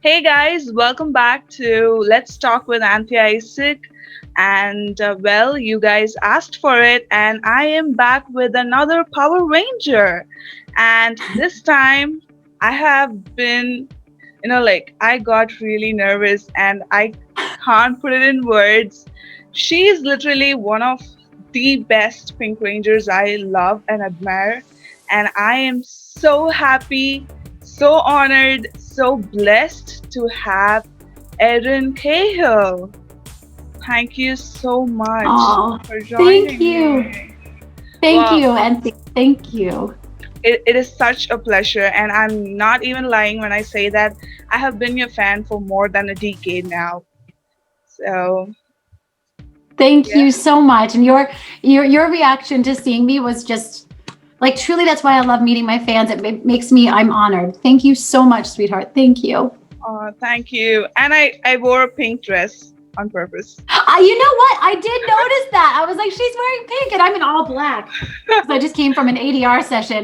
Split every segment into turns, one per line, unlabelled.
Hey guys, welcome back to Let's Talk with Anthea. And you guys asked for it, and I am back with another Power Ranger. And this time, I have been, I got really nervous and I can't put it in words. She is literally one of the best Pink Rangers I love and admire. And I am so happy, so honored, so blessed to have Erin Cahill. Thank you so much
Oh,
for
thank
joining
you.
me.
Thank
Well,
you, and thank you.
it is such a pleasure, and I'm not even lying when I say that I have been your fan for more than a decade now. So,
Thank
yeah.
you so much. And your reaction to seeing me was just like truly that's why I love meeting my fans. It makes me I'm honored. Thank you so much, sweetheart. Thank you.
Thank you. And I wore a pink dress on purpose.
You know what? I did notice that. I was like, she's wearing pink and I'm in all black. Because I just came from an ADR session.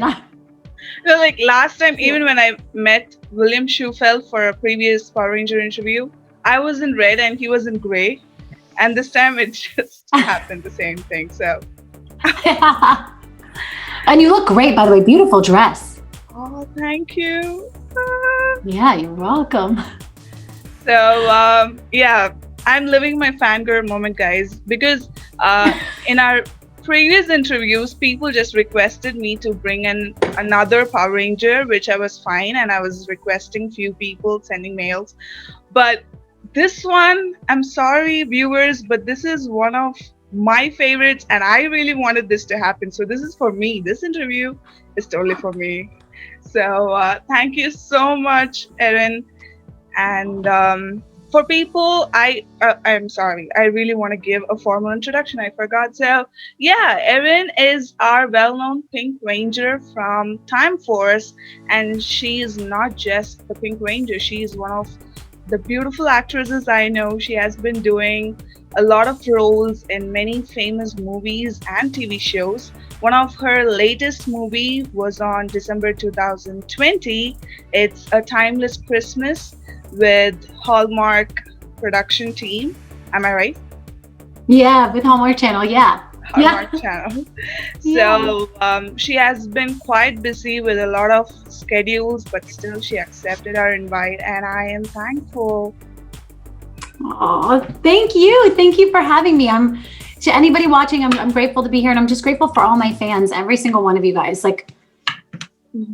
Like last time, even when I met William Schufeld for a previous Power Ranger interview, I was in red and he was in gray. And this time it just happened the same thing. So,
And you look great, by the way. Beautiful dress.
oh, thank you.
Yeah, you're welcome.
So, I'm living my fangirl moment, guys, because in our previous interviews, people just requested me to bring in another Power Ranger, which I was fine, and I was requesting few people sending mails. But this one, I'm sorry, viewers, but this is one of my favorites, and I really wanted this to happen. So this is for me. This interview is totally for me. So thank you so much, Erin. And for people, I'm sorry, I really want to give a formal introduction. I forgot. So yeah, Erin is our well-known Pink Ranger from Time Force, and she is not just the Pink Ranger. She is one of the beautiful actresses I know. She has been doing a lot of roles in many famous movies and TV shows. One of her latest movie was on December 2020. It's A Timeless Christmas with Hallmark production team. Am I right?
Yeah, with Hallmark Channel. Yeah.
Hallmark Channel.
Yeah.
So she has been quite busy with a lot of schedules, but still she accepted our invite, and I am thankful.
Oh, thank you. Thank you for having me. To anybody watching, I'm grateful to be here, and I'm just grateful for all my fans, every single one of you guys. Like,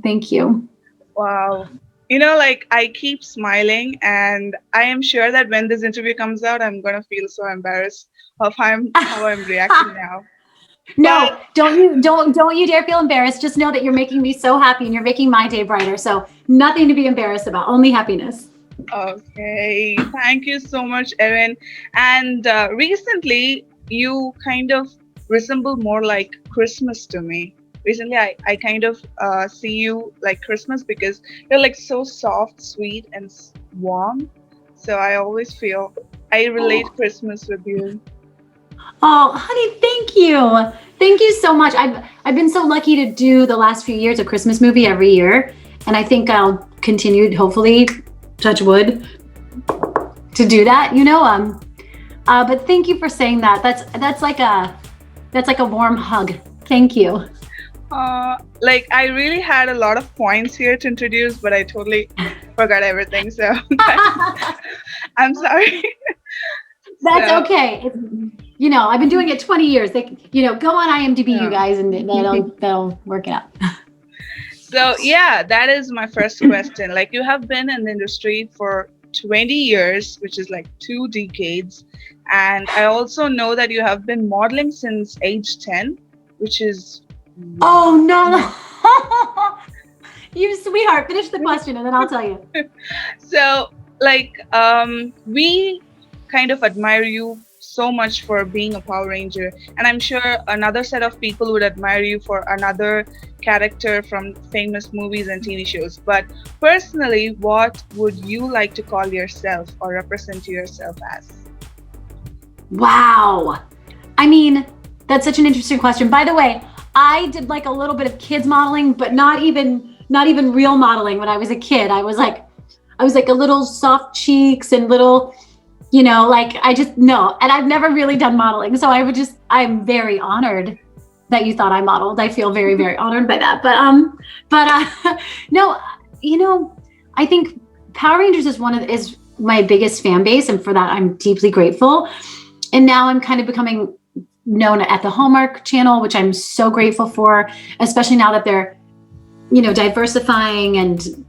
thank you.
Wow. I keep smiling, and I am sure that when this interview comes out, I'm gonna feel so embarrassed of how I'm reacting now.
No,
But
don't you dare feel embarrassed. Just know that you're making me so happy and you're making my day brighter. So nothing to be embarrassed about, only happiness.
okay, thank you so much, Erin. And recently, you kind of resemble more like Christmas to me. Recently, I kind of see you like Christmas because you're like so soft, sweet, and warm. So I always feel I relate
Oh,
Christmas with you.
oh, honey, thank you. Thank you so much. I've been so lucky to do the last few years a Christmas movie every year. And I think I'll continue, hopefully, touch wood, to do that, but thank you for saying that. That's like a warm hug. Thank you.
I really had a lot of points here to introduce, but I totally forgot everything. So I'm sorry.
That's
So
okay. I've been doing it 20 years. Go on IMDb, you
yeah.
guys, and that'll work it out.
So yeah, that is my first question. Like you have been in the industry for 20 years, which is like 2 decades. And I also know that you have been modeling since age 10, which is
Oh
wow.
no. You sweetheart, finish the question and then I'll tell you.
So we kind of admire you so much for being a Power Ranger, and I'm sure another set of people would admire you for another character from famous movies and TV shows. But personally, what would you like to call yourself or represent yourself as?
Wow. I mean, that's such an interesting question. By the way, I did like a little bit of kids modeling, but not even real modeling when I was a kid. I was like a little soft cheeks and little, like I just no. And I've never really done modeling. So I'm very honored that you thought I modeled. I feel very, very honored by that. But no, I think Power Rangers is my biggest fan base. And for that, I'm deeply grateful. And now I'm kind of becoming known at the Hallmark channel, which I'm so grateful for, especially now that they're, diversifying and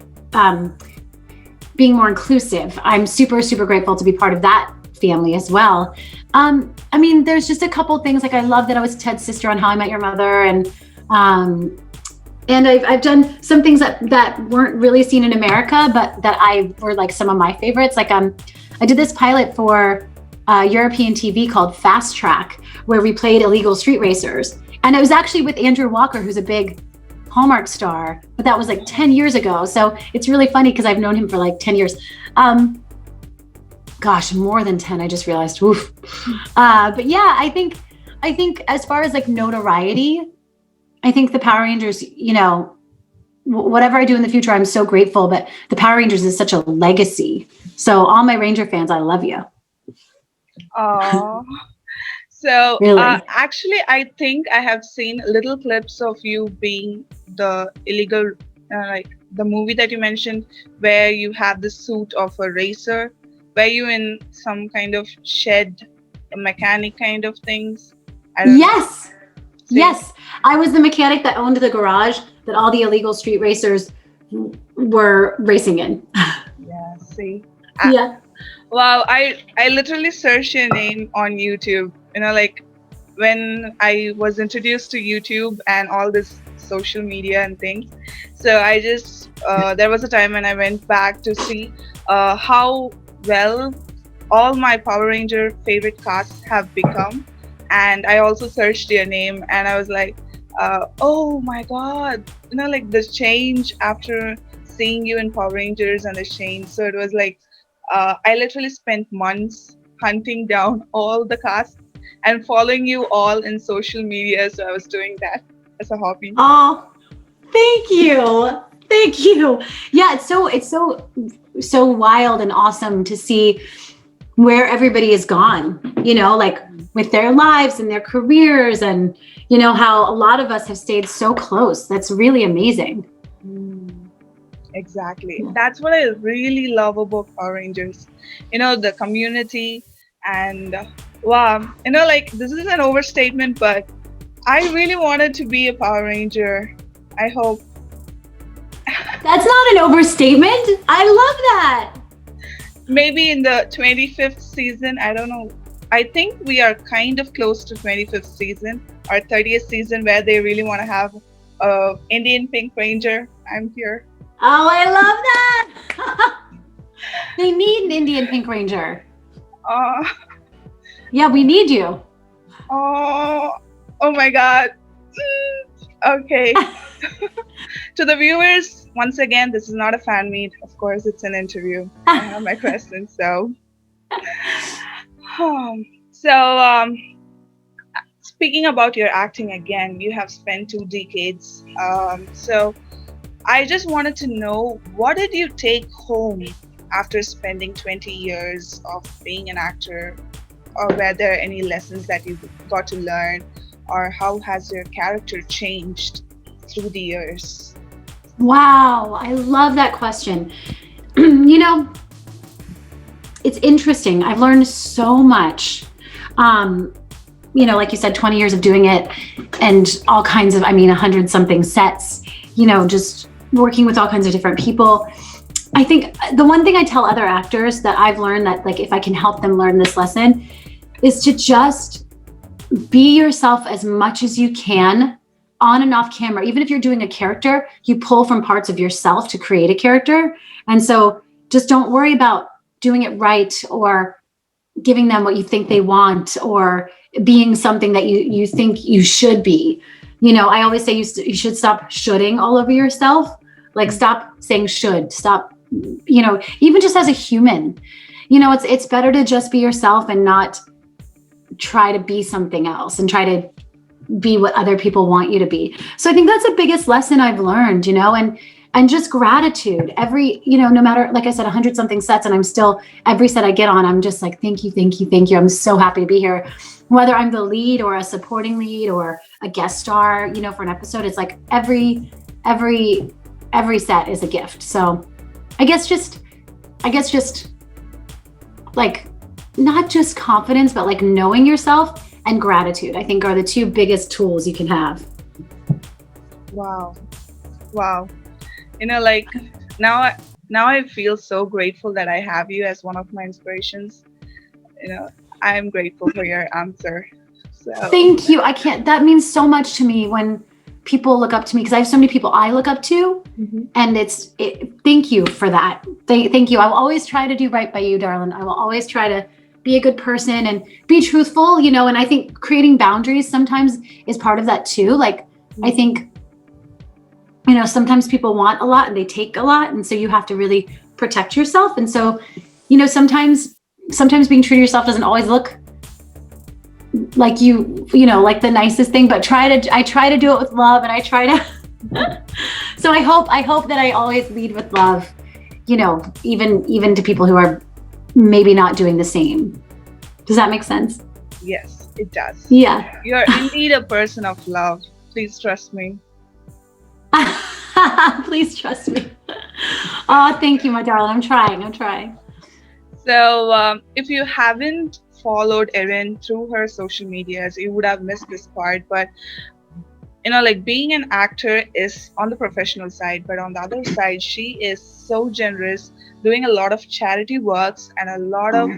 being more inclusive. I'm super, super grateful to be part of that family as well. There's just a couple things, like I love that I was Ted's sister on How I Met Your Mother, and I've done some things that weren't really seen in America, but that I were like some of my favorites. Like I did this pilot for European TV called Fast Track, where we played illegal street racers, and it was actually with Andrew Walker, who's a big Hallmark star, but that was like 10 years ago. So it's really funny because I've known him for like 10 years. Gosh, more than 10, I just realized. Oof. But yeah, I think as far as like notoriety, I think the Power Rangers, whatever I do in the future, I'm so grateful, but the Power Rangers is such a legacy. So all my Ranger fans, I love you.
Oh. So
Really?
actually, I think I have seen little clips of you being the illegal, like the movie that you mentioned, where you have the suit of a racer. Were you in some kind of shed, a mechanic kind of things?
Yes. Yes. I was the mechanic that owned the garage that all the illegal street racers were racing in.
Yeah, see.
Yeah.
Wow, I literally searched your name on YouTube. Like when I was introduced to YouTube and all this social media and things. So I just, there was a time when I went back to see how well all my Power Ranger favorite casts have become. And I also searched your name and I was like, oh my God, like the change after seeing you in Power Rangers and the change. So it was like, I literally spent months hunting down all the casts and following you all in social media. So I was doing that as a hobby.
Oh, thank you. Thank you. Yeah, it's so wild and awesome to see where everybody is gone, like with their lives and their careers, and how a lot of us have stayed so close. That's really amazing.
Exactly. That's what I really love about Power Rangers. The community, and wow, like this is an overstatement, but I really wanted to be a Power Ranger. I hope.
That's not an overstatement. I love that.
Maybe in the 25th season, I don't know. I think we are kind of close to 25th season or 30th season, where they really want to have a Indian Pink Ranger. I'm here.
Oh, I love that. They need an Indian Pink Ranger. Yeah, we need you.
Oh my God. Okay. To the viewers, once again, this is not a fan meet. Of course, it's an interview. I have my questions, so. Speaking about your acting again, you have spent 2 decades. So I just wanted to know, what did you take home after spending 20 years of being an actor? Or were there any lessons that you got to learn? Or how has your character changed through the years?
Wow, I love that question. It's interesting. I've learned so much. Like you said, 20 years of doing it, and all kinds of, 100 something sets, just working with all kinds of different people. I think the one thing I tell other actors that I've learned, that like if I can help them learn this lesson, is to just be yourself as much as you can on and off camera. Even if you're doing a character, you pull from parts of yourself to create a character. And so just don't worry about doing it right, or giving them what you think they want, or being something that you think you should be. I always say you should stop shoulding all over yourself. Like stop saying should, stop, even just as a human, it's better to just be yourself and not try to be something else and try to be what other people want you to be. So I think that's the biggest lesson I've learned, and and just gratitude. Every, no matter, like I said, 100 something sets, and I'm still, every set I get on, I'm just like, thank you, thank you, thank you. I'm so happy to be here. Whether I'm the lead or a supporting lead or a guest star, for an episode, it's like every set is a gift. So I guess just like, not just confidence, but like knowing yourself and gratitude, I think, are the two biggest tools you can have.
Wow. Like now I feel so grateful that I have you as one of my inspirations. I'm grateful for your answer. So
thank you. That means so much to me when people look up to me, because I have so many people I look up to, and thank you for that. Thank you. I will always try to do right by you, darling. I will always try to be a good person and be truthful, and I think creating boundaries sometimes is part of that too. Like, I think, sometimes people want a lot and they take a lot. And so you have to really protect yourself. And so, sometimes being true to yourself doesn't always look like like the nicest thing, but I try to do it with love, and I try to, so I hope that I always lead with love, even to people who are maybe not doing the same. Does that make sense?
Yes, it does.
Yeah.
You're indeed a person of love. Please trust me.
Please trust me. Oh, thank you, my darling. I'm trying.
So if you haven't followed Erin through her social medias, you would have missed this part. But like, being an actor is on the professional side, but on the other side, she is so generous, doing a lot of charity works and a lot of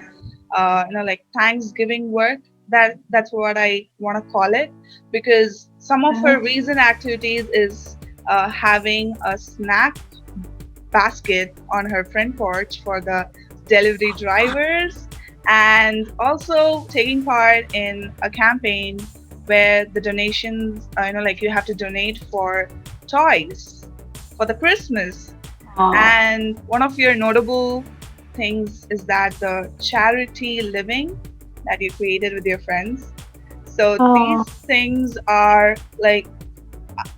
like Thanksgiving work. That's what I want to call it, because some of her recent activities is having a snack basket on her front porch for the delivery drivers, and also taking part in a campaign where the donations, like, you have to donate for toys for the Christmas. And one of your notable things is that the charity living that you created with your friends. So these things are like,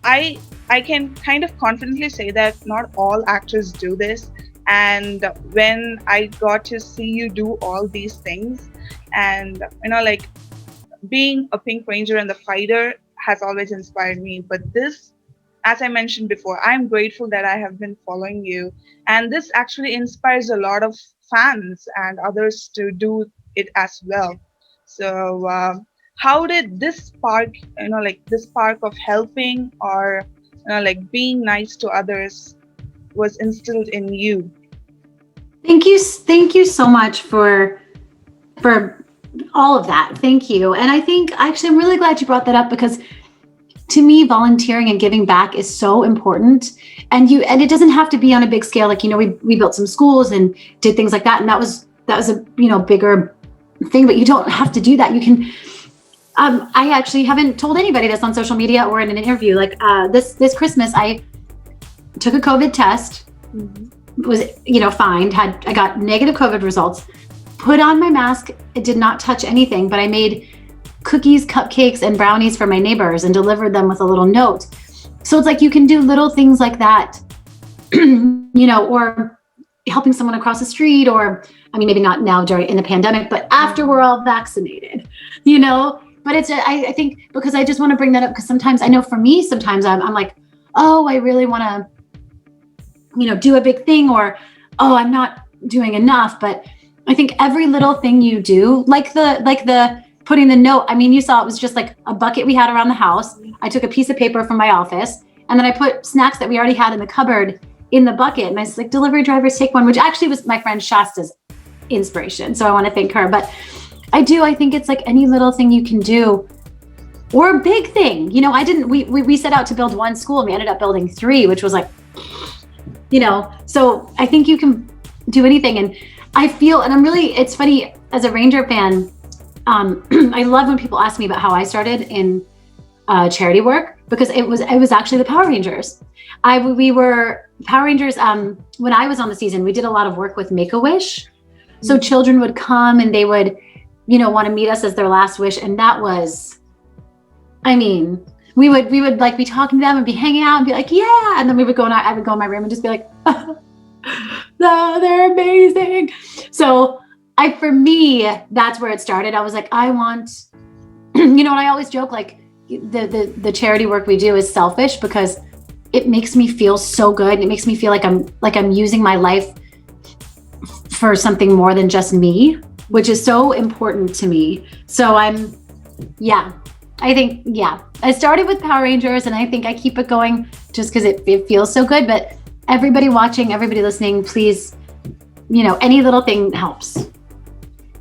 I can kind of confidently say that not all actors do this. And when I got to see you do all these things, and like, being a Pink Ranger and the fighter has always inspired me. But this, as I mentioned before, I'm grateful that I have been following you, and this actually inspires a lot of fans and others to do it as well. So how did this spark, like, this spark of helping or like being nice to others was instilled in you?
Thank you so much for all of that. Thank you. And I think, actually, I'm really glad you brought that up, because to me, volunteering and giving back is so important. And it doesn't have to be on a big scale. Like, we built some schools and did things like that, and that was a bigger thing. But you don't have to do that. You can. I actually haven't told anybody this on social media or in an interview. Like, this Christmas, I took a COVID test. Was fine. I got negative COVID results. Put on my mask. It did not touch anything, but I made cookies, cupcakes, and brownies for my neighbors and delivered them with a little note. So it's like, you can do little things like that, or helping someone across the street, or, I mean, maybe not now in the pandemic, but after we're all vaccinated, but I think, because I just want to bring that up, because sometimes I know for me, sometimes I'm like, oh, I really want to, do a big thing, or, oh, I'm not doing enough. But I think every little thing you do, like the putting the note, I mean, you saw it was just like a bucket we had around the house. I took a piece of paper from my office, and then I put snacks that we already had in the cupboard in the bucket. And I was like, delivery drivers, take one, which actually was my friend Shasta's inspiration. So I want to thank her. But I think it's like any little thing you can do, or a big thing. We set out to build one school, and we ended up building 3, which was like, so I think you can do anything. And I feel, and it's funny, as a Ranger fan, I love when people ask me about how I started in charity work, because it was actually the Power Rangers. We were Power Rangers. When I was on the season, we did a lot of work with Make-A-Wish. So children would come and they would, want to meet us as their last wish. And that was, I mean, we would like be talking to them and be hanging out and be like, yeah. And then I would go in my room and just be like, no, they're amazing. So for me, that's where it started. I was like, I want, and I always joke, like the charity work we do is selfish because it makes me feel so good. It makes me feel like I'm using my life for something more than just me, which is so important to me. So I started with Power Rangers, and I think I keep it going just because it feels so good. But everybody watching, everybody listening, please, any little thing helps.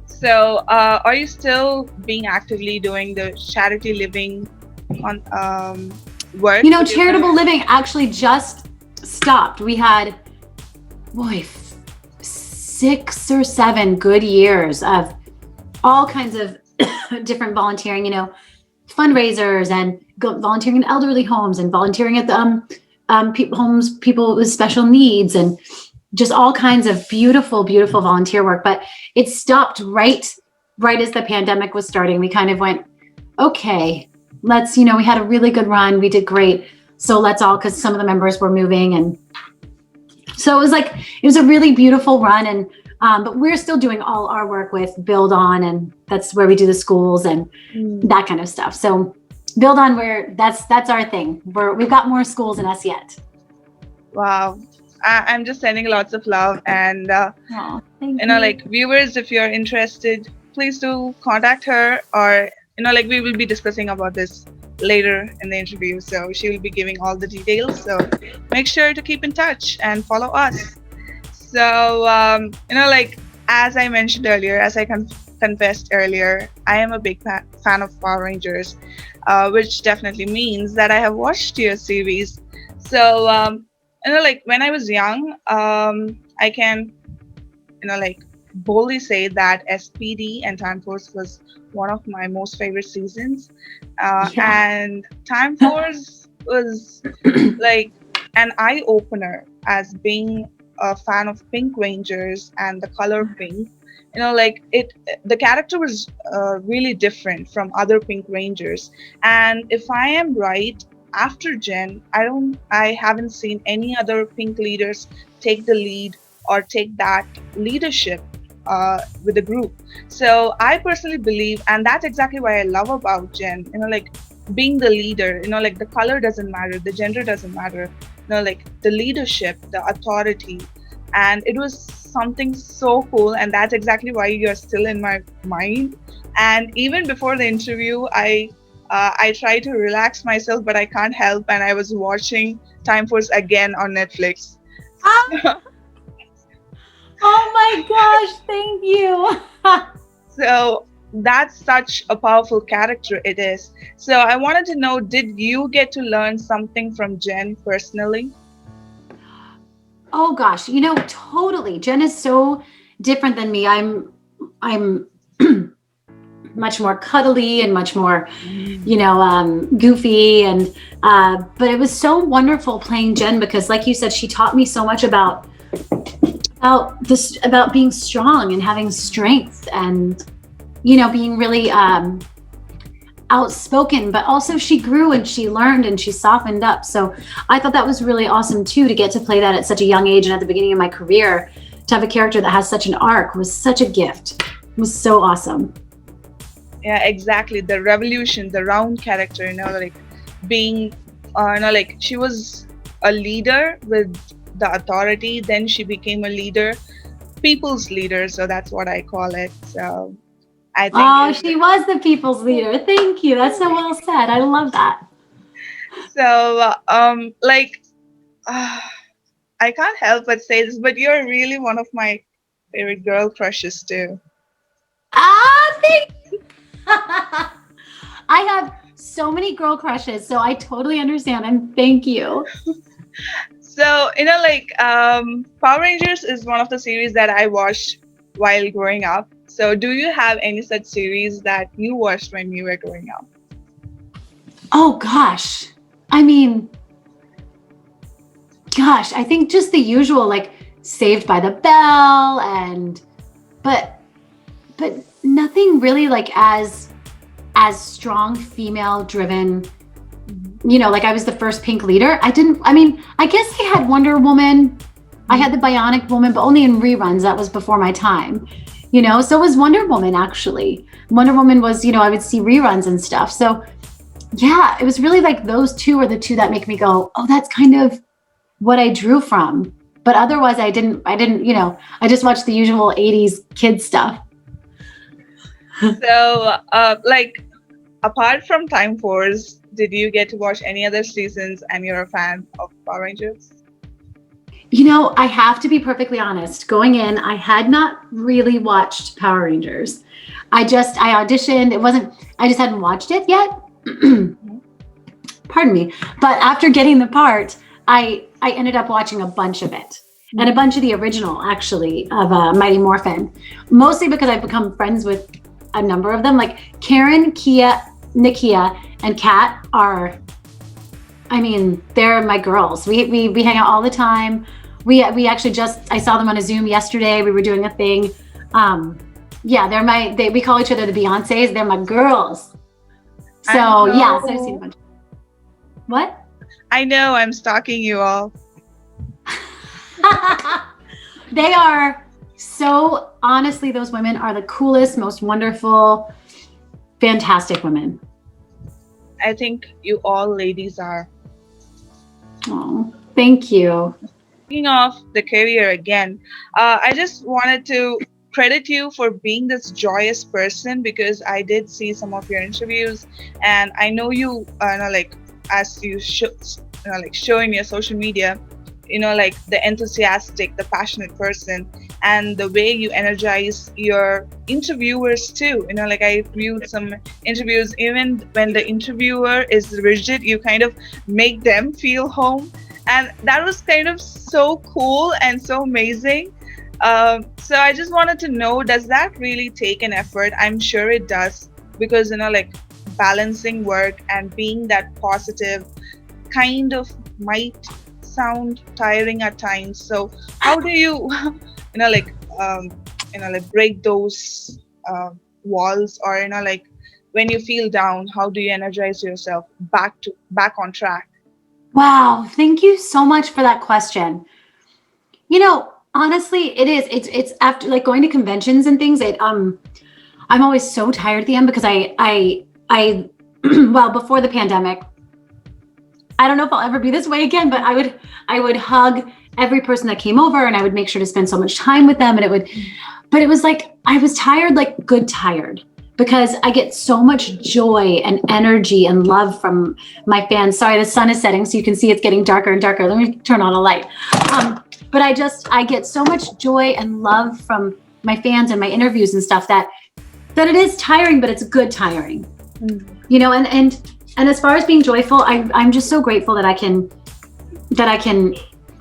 So, are you still being actively doing the charity living on work?
Charitable living actually just stopped. We had, 6 or 7 good years of all kinds of different volunteering, fundraisers and volunteering in elderly homes and volunteering at the people with special needs, and just all kinds of beautiful, beautiful volunteer work. But it stopped right as the pandemic was starting. We kind of went, okay, let's, we had a really good run. We did great. So let's all, because some of the members were moving. And so it was a really beautiful run. And, but we're still doing all our work with Build On, and that's where we do the schools and that kind of stuff. So Build On, that's our thing. We've got more schools in us yet.
Wow. I'm just sending lots of love, and
thank you.
like viewers, if you're interested, please do contact her, or we will be discussing about this later in the interview, so she will be giving all the details. So make sure to keep in touch and follow us. So as I mentioned earlier, as I confessed earlier, I am a big fan of Power Rangers, which definitely means that I have watched your series. So when I was young, I can, boldly say that SPD and Time Force was one of my most favorite seasons. And Time Force was like an eye opener as being a fan of Pink Rangers and the color pink. The character was really different from other Pink Rangers. And if I am right, after Jen, I haven't seen any other Pink leaders take the lead or take that leadership with the group. So I personally believe, and that's exactly what I love about Jen, being the leader, the color doesn't matter, the gender doesn't matter, the leadership, the authority. And it was something so cool, and that's exactly why you're still in my mind. And even before the interview, I try to relax myself, but I can't help, and I was watching Time Force again on Netflix.
Oh my gosh, thank you.
So that's such a powerful character it is. So I wanted to know, did you get to learn something from Jen personally?
Oh gosh, totally. Jen is so different than me. I'm much more cuddly and much more, goofy. And but it was so wonderful playing Jen because, like you said, she taught me so much about being strong and having strength, and being really outspoken. But also she grew and she learned and she softened up. So I thought that was really awesome too, to get to play that at such a young age and at the beginning of my career. To have a character that has such an arc was such a gift. It was so awesome.
Yeah, exactly. The revolution, the round character, being, she was a leader with the authority. Then she became a leader, people's leader. So that's what I call it. So I think.
She was the people's leader. Thank you. That's so well said. I love that.
So, I can't help but say this, but you're really one of my favorite girl crushes too.
Thank you. I have so many girl crushes, so I totally understand, and thank you.
So, Power Rangers is one of the series that I watched while growing up. So, do you have any such series that you watched when you were growing up?
Oh gosh. I mean, I think just the usual, like Saved by the Bell, but nothing really like as strong female driven like I was the first pink leader. I guess I had Wonder Woman. I had the Bionic Woman, but only in reruns. That was before my time, so it was Wonder Woman, actually. Wonder Woman was, I would see reruns and stuff. So yeah, it was really like those two are the two that make me go, oh, that's kind of what I drew from. But otherwise I didn't, I just watched the usual 80s kids stuff.
So, like, apart from Time Force, did you get to watch any other seasons and you're a fan of Power Rangers?
I have to be perfectly honest. Going in, I had not really watched Power Rangers. I auditioned. I just hadn't watched it yet. Pardon me. But after getting the part, I ended up watching a bunch of it. And a bunch of the original, actually, of Mighty Morphin. Mostly because I've become friends with a number of them. Like Karen, Kia, Nikia, and Kat are, they're my girls. We hang out all the time. We actually I saw them on a Zoom yesterday. We were doing a thing. Yeah, we call each other the Beyoncés. They're my girls. So yeah, so I've seen a bunch. What?
I know, I'm stalking you all.
They are so, honestly, those women are the coolest, most wonderful, fantastic women.
I think you all ladies are.
Oh, thank you.
Speaking of the career again, I just wanted to credit you for being this joyous person, because I did see some of your interviews and I know you, as you show in your social media, like the enthusiastic, the passionate person, and the way you energize your interviewers too. I viewed some interviews, even when the interviewer is rigid, you kind of make them feel home. And that was kind of so cool and so amazing. So I just wanted to know, does that really take an effort? I'm sure it does, because, balancing work and being that positive kind of might sound tiring at times. So how do you, break those walls, or, when you feel down, how do you energize yourself back on track?
Wow, thank you so much for that question. Honestly, it's after like going to conventions and things, I'm always so tired at the end, because I well, before the pandemic, I don't know if I'll ever be this way again, but I would hug every person that came over, and I would make sure to spend so much time with them. But it was like, I was tired, like good tired, because I get so much joy and energy and love from my fans. Sorry, the sun is setting, so you can see it's getting darker and darker. Let me turn on a light. But I get so much joy and love from my fans and my interviews and stuff that it is tiring, but it's good tiring. And as far as being joyful, I'm just so grateful that I can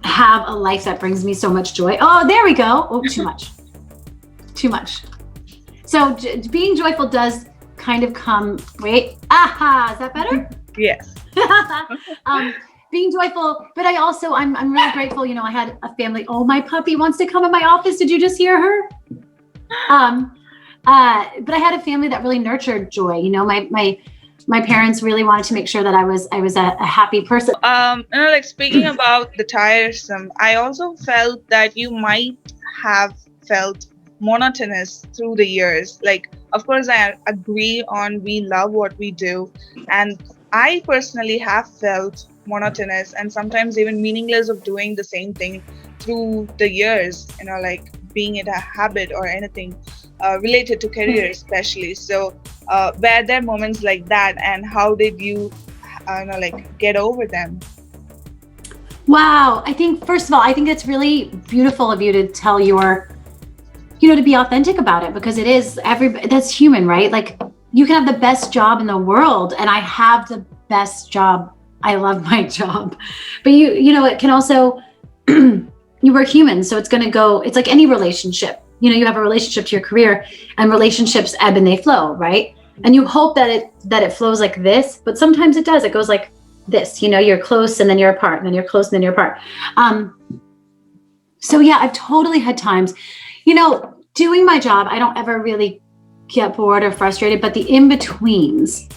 have a life that brings me so much joy. Oh, there we go. Oh, too much. So being joyful does kind of come. Wait, is that better?
Yes.
Being joyful, but I'm really grateful. I had a family. Oh, my puppy wants to come in my office. Did you just hear her? But I had a family that really nurtured joy. My parents really wanted to make sure that I was a happy person.
Speaking about the tiresome, I also felt that you might have felt monotonous through the years. Of course, I agree on we love what we do, and I personally have felt monotonous and sometimes even meaningless of doing the same thing through the years, being it a habit or anything related to career especially. So were there moments like that, and how did you get over them?
Wow. I think, first of all, I think it's really beautiful of you to tell to be authentic about it, because it is that's human, right? Like, you can have the best job in the world, and I have the best job. I love my job, but it can also, you were human. So it's going to go, it's like any relationship, you have a relationship to your career, and relationships ebb and they flow, right? And you hope that it flows like this, but sometimes it does. It goes like this, you're close and then you're apart, and then you're close and then you're apart. So yeah, I've totally had times, doing my job, I don't ever really get bored or frustrated, but the in-betweens,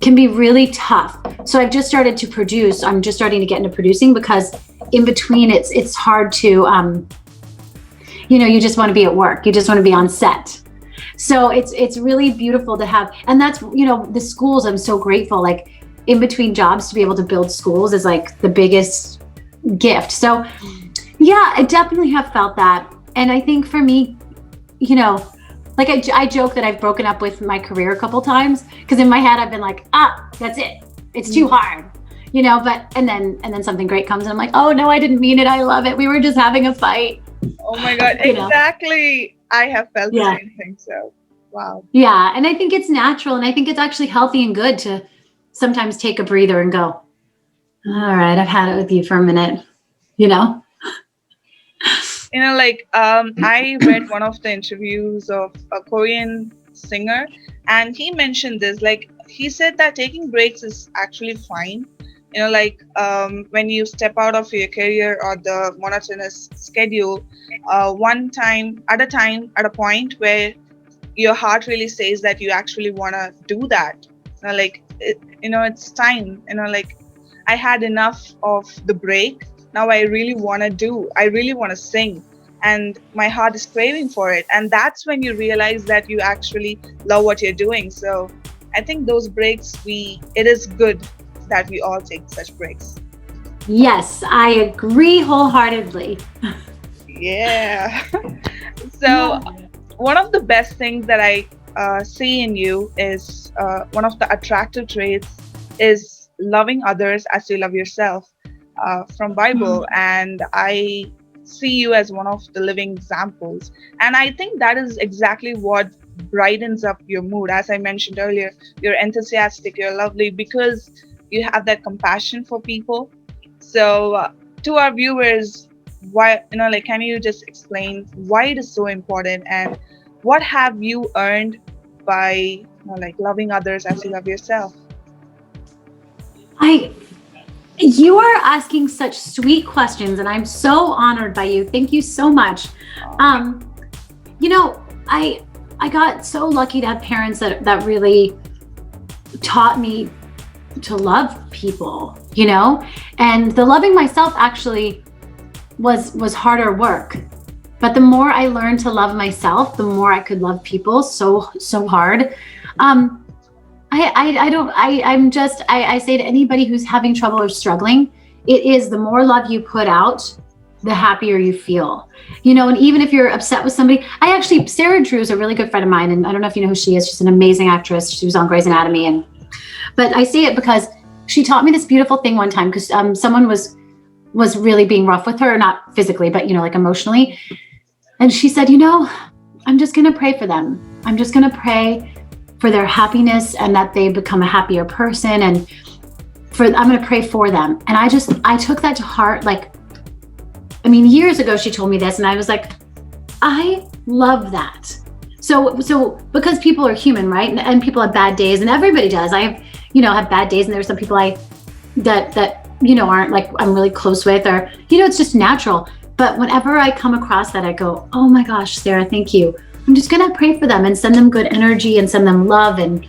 can be really tough. So I've just started to produce. I'm just starting to get into producing because in between it's hard to, you just want to be at work. You just want to be on set. So it's really beautiful to have, and that's, the schools, I'm so grateful, like in between jobs to be able to build schools is like the biggest gift. So yeah, I definitely have felt that. And I think for me, like I joke that I've broken up with my career a couple times because in my head I've been like, that's it. It's too hard, but, and then something great comes and I'm like, oh no, I didn't mean it. I love it. We were just having a fight.
Oh my God, exactly. I have felt the same thing. So, wow.
Yeah. And I think it's natural. And I think it's actually healthy and good to sometimes take a breather and go, all right, I've had it with you for a minute,
I read one of the interviews of a Korean singer, and he mentioned this. Like, he said that taking breaks is actually fine. When you step out of your career or the monotonous schedule, one time at a point where your heart really says that you actually want to do that. It's time. I had enough of the break. Now I really want to sing, and my heart is craving for it. And that's when you realize that you actually love what you're doing. So I think those breaks, it is good that we all take such breaks.
Yes, I agree wholeheartedly.
Yeah. So one of the best things that I see in you is one of the attractive traits is loving others as you love yourself, from Bible. And I see you as one of the living examples. And I think that is exactly what brightens up your mood. As I mentioned earlier, you're enthusiastic, you're lovely because you have that compassion for people. So to our viewers, why, can you just explain why it is so important and what have you earned by, loving others as you love yourself?
You are asking such sweet questions, and I'm so honored by you. Thank you so much. I got so lucky to have parents that really taught me to love people, and the loving myself actually was harder work. But the more I learned to love myself, the more I could love people so hard. I say to anybody who's having trouble or struggling, it is the more love you put out, the happier you feel, and even if you're upset with somebody, Sarah Drew is a really good friend of mine. And I don't know if you know who she is. She's an amazing actress. She was on Grey's Anatomy. But I say it because she taught me this beautiful thing one time, because someone was really being rough with her, not physically, but, like emotionally. And she said, I'm just going to pray for them. I'm just going to pray for their happiness and that they become a happier person. And I'm going to pray for them. And I took that to heart. Years ago, she told me this and I was like, I love that. So because people are human, right? And people have bad days, and everybody does. I have bad days, and there's some people that aren't like I'm really close with, or, it's just natural. But whenever I come across that, I go, oh my gosh, Sarah, thank you. I'm just going to pray for them and send them good energy and send them love and,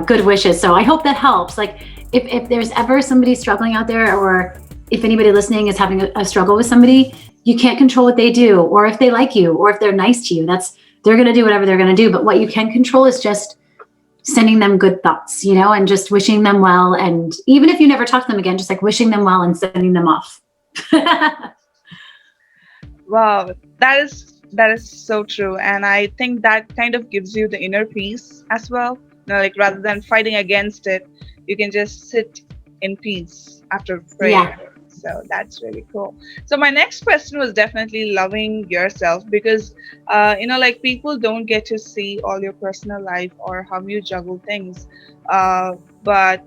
good wishes. So I hope that helps. Like if there's ever somebody struggling out there, or if anybody listening is having a struggle with somebody, you can't control what they do, or if they like you, or if they're nice to you. They're going to do whatever they're going to do. But what you can control is just sending them good thoughts, and just wishing them well. And even if you never talk to them again, just like wishing them well and sending them off.
Wow, that is so true. And I think that kind of gives you the inner peace as well. Rather than fighting against it, you can just sit in peace after prayer. Yeah. So that's really cool. So my next question was definitely loving yourself, because people don't get to see all your personal life or how you juggle things, but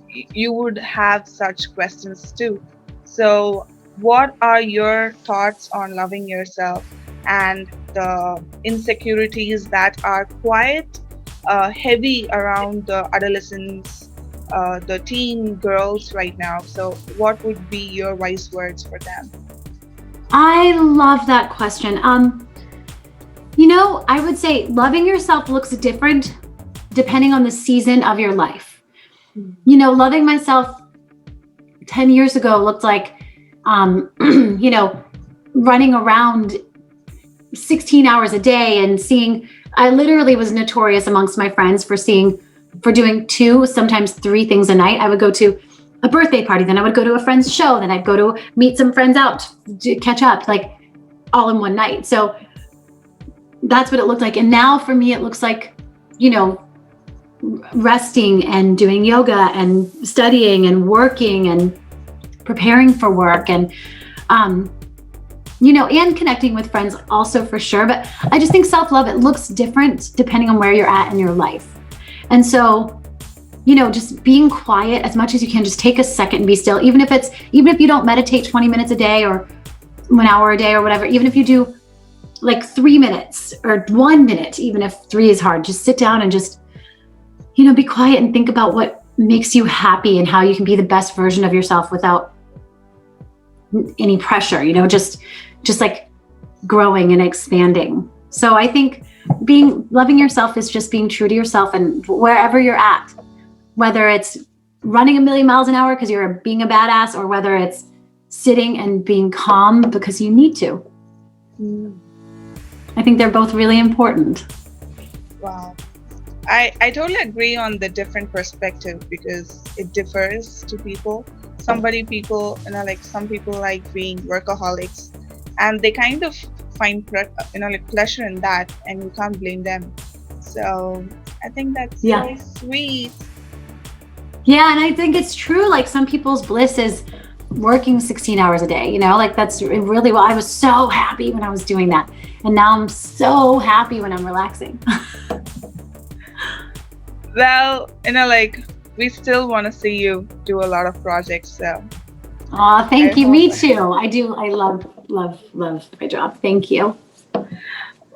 you would have such questions too. So what are your thoughts on loving yourself and the insecurities that are quite heavy around the adolescents, the teen girls right now? So what would be your wise words for them?
I love that question. I would say loving yourself looks different depending on the season of your life. Loving myself 10 years ago looked like, running around 16 hours a day and I literally was notorious amongst my friends for doing 2, sometimes 3 things a night. I would go to a birthday party, then I would go to a friend's show, then I'd go to meet some friends out to catch up, like all in one night. So that's what it looked like. And now for me, it looks like, resting and doing yoga and studying and working and preparing for work and, and connecting with friends also for sure. But I just think self-love, it looks different depending on where you're at in your life. And so, just being quiet as much as you can, just take a second and be still. Even if you don't meditate 20 minutes a day or 1 hour a day or whatever, even if you do like 3 minutes or 1 minute, even if 3 is hard, just sit down and just, be quiet and think about what makes you happy and how you can be the best version of yourself without any pressure, just like growing and expanding. So I think loving yourself is just being true to yourself, and wherever you're at, whether it's running 1,000,000 miles an hour because you're being a badass, or whether it's sitting and being calm because you need to. I think they're both really important.
Wow. I totally agree on the different perspective because it differs to people. Some people like being workaholics, and they kind of find pleasure in that, and you can't blame them. So I think that's so sweet.
Yeah, and I think it's true. Like some people's bliss is working 16 hours a day, that's really well. I was so happy when I was doing that. And now I'm so happy when I'm relaxing.
Well, we still want to see you do a lot of projects. So.
Oh, thank you. Me too. I do. I love my job. Thank you.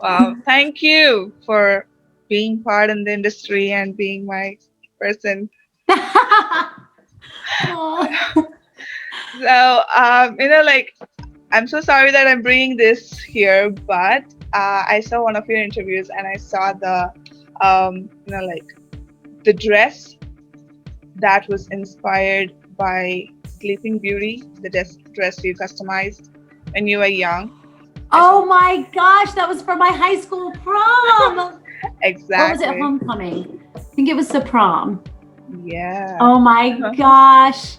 Wow. Thank you for being part in the industry and being my person. So, I'm so sorry that I'm bringing this here, but I saw one of your interviews and I saw the dress that was inspired by Sleeping Beauty, the dress you customized when you were young.
Oh my gosh, that was for my high school prom.
Exactly.
Or was it homecoming? I think it was the prom.
Yeah.
Oh my gosh.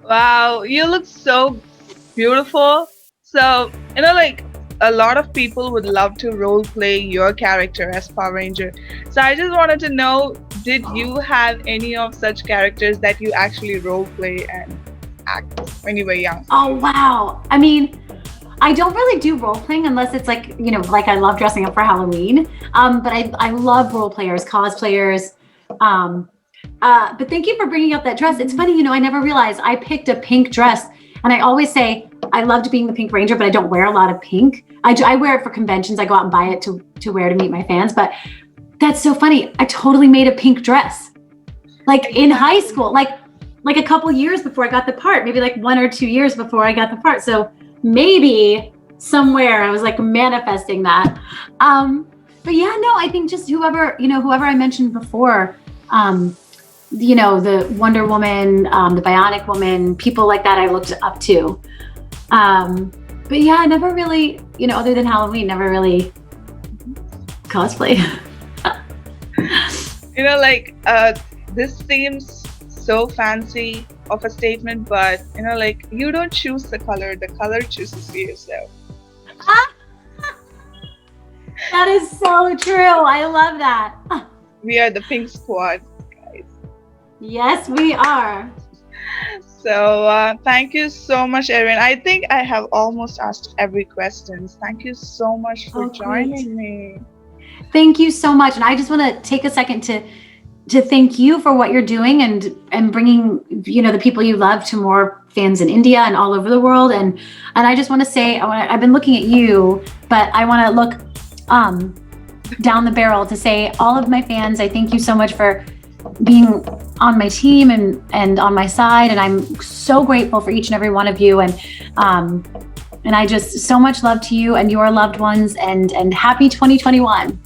Wow, you look so beautiful. So, a lot of people would love to role play your character as Power Ranger. So I just wanted to know, did you have any of such characters that you actually role play and act when you were young?
Oh, wow. I mean, I don't really do role playing unless it's like I love dressing up for Halloween. But I love role players, cosplayers. But thank you for bringing up that dress. It's funny, I never realized I picked a pink dress, and I always say I loved being the Pink Ranger, but I don't wear a lot of pink. I wear it for conventions. I go out and buy it to wear to meet my fans. But that's so funny. I totally made a pink dress, like in high school, like a couple years before I got the part, maybe like 1 or 2 years before I got the part. So maybe somewhere I was like manifesting that. But yeah, no, I think just whoever I mentioned before, the Wonder Woman, the Bionic Woman, people like that I looked up to. But yeah, I never really, other than Halloween, never really cosplay.
This seems so fancy of a statement, but you don't choose the color chooses you. So
that is so true. I love that.
We are the pink squad, guys.
Yes, we are.
So thank you so much, Erin. I think I have almost asked every question. Thank you so much for joining me.
Thank you so much. And I just want to take a second to thank you for what you're doing and bringing, the people you love to more fans in India and all over the world. And I just want to say, I've been looking at you, but I want to look down the barrel to say all of my fans, I thank you so much for being on my team and on my side. And I'm so grateful for each and every one of you. And I just so much love to you and your loved ones, and happy 2021.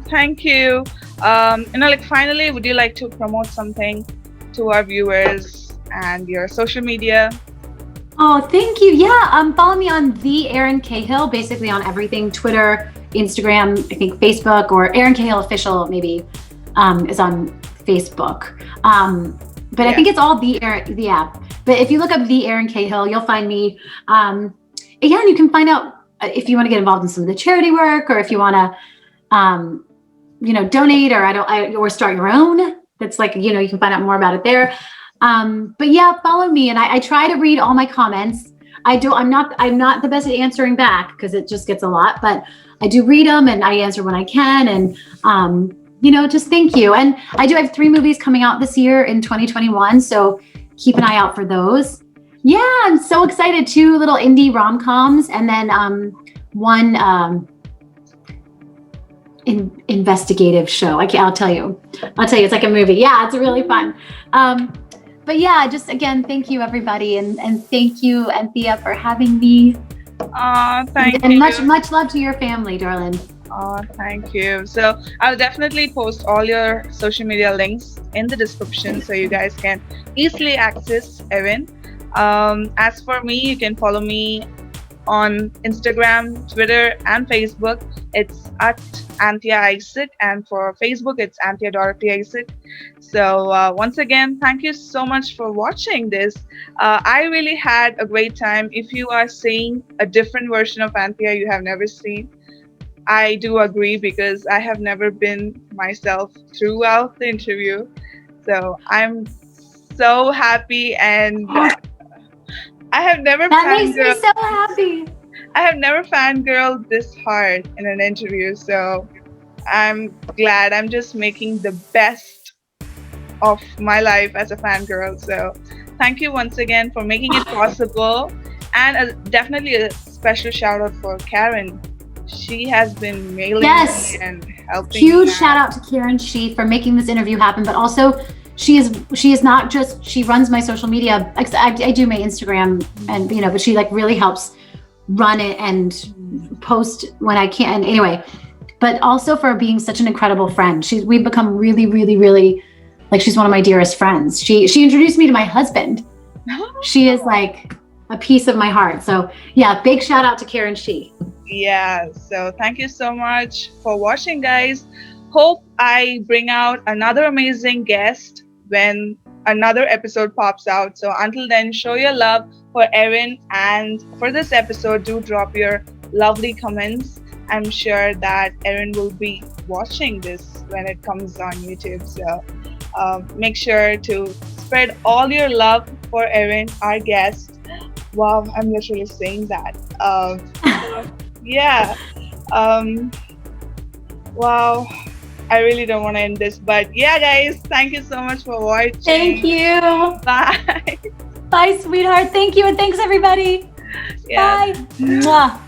Thank you. Like finally, would you like to promote something to our viewers and your social media?
Oh, thank you. Yeah, follow me on the Erin Cahill, basically on everything: Twitter, Instagram, I think Facebook, or Erin Cahill official maybe is on Facebook. But I think it's all the Erin, the app. But if you look up the Erin Cahill, you'll find me. Yeah, and you can find out if you want to get involved in some of the charity work, or if you want to, donate, or start your own. That's like, you can find out more about it there. But yeah, follow me, and I try to read all my comments. I'm not the best at answering back because it just gets a lot, but I do read them and I answer when I can. And, just thank you. And I do have 3 movies coming out this year in 2021. So keep an eye out for those. Yeah, I'm so excited. 2 little indie rom-coms, and then, one, investigative show. I'll tell you, it's like a movie. Yeah, it's really fun. But yeah, just again, thank you everybody, and thank you, Anthea, for having me.
Thank you.
And much love to your family, darling.
Thank you. So I'll definitely post all your social media links in the description so you guys can easily access Erin. As for me, you can follow me on Instagram, Twitter, and Facebook. It's at Anthea Isaac, and for Facebook, it's Anthea Dorothy Isaac. So once again, thank you so much for watching this. I really had a great time. If you are seeing a different version of Anthea you have never seen, I do agree, because I have never been myself throughout the interview. So I'm so happy, and I have never
That makes me so happy.
I have never fangirled this hard in an interview, so I'm glad. I'm just making the best of my life as a fangirl. So thank you once again for making it possible, and definitely a special shout out for Karen. She has been mailing me and helping.
Huge shout out to Karen Shi for making this interview happen, but also she is not just, she runs my social media. I do my Instagram, and but she like really helps run it and post when I can. Anyway, but also for being such an incredible friend. We've become really, really, really, like, she's one of my dearest friends. She introduced me to my husband. She is like a piece of my heart. So yeah, big shout out to Karen Shi.
Yeah, so thank you so much for watching, guys. Hope I bring out another amazing guest when another episode pops out. So until then, show your love for Erin, and for this episode, do drop your lovely comments. I'm sure that Erin will be watching this when it comes on YouTube. So make sure to spread all your love for Erin, our guest. Wow, I'm literally saying that. Yeah. Wow. I really don't want to end this, but yeah, guys, thank you so much for watching.
Thank you.
Bye.
Bye, sweetheart. Thank you, and thanks everybody.
Yeah.
Bye. Mwah.